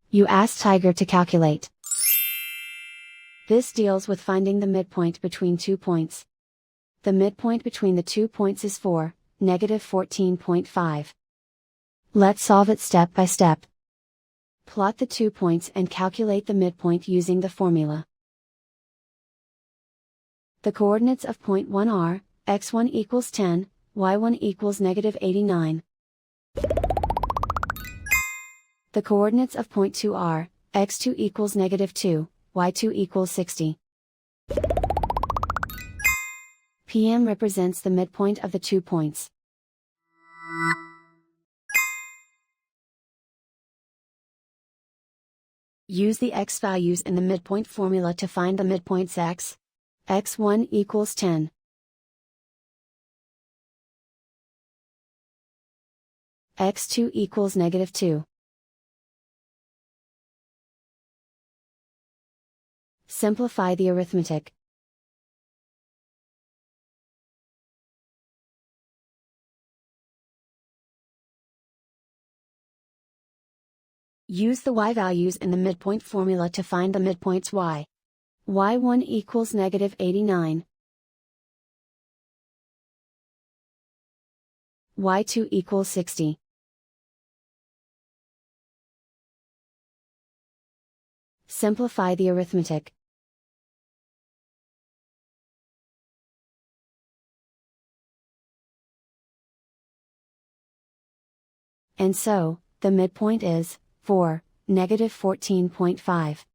You ask Tiger to calculate. This deals with finding the midpoint between 2 points. The midpoint between the 2 points is 4, negative 14.5. Let's solve it step by step. Plot the 2 points and calculate the midpoint using the formula. The coordinates of point 1 are, x1 equals 10, y1 equals negative 89. The coordinates of point 2 are, x2 equals negative 2, y2 equals 60. PM represents the midpoint of the 2 points. Use the x values in the midpoint formula to find the midpoints x. x1 equals 10. x2 equals negative 2. Simplify the arithmetic. Use the y values in the midpoint formula to find the midpoints y. y1 equals negative 89. y2 equals 60. Simplify the arithmetic. And so, the midpoint is 4, negative 14.5.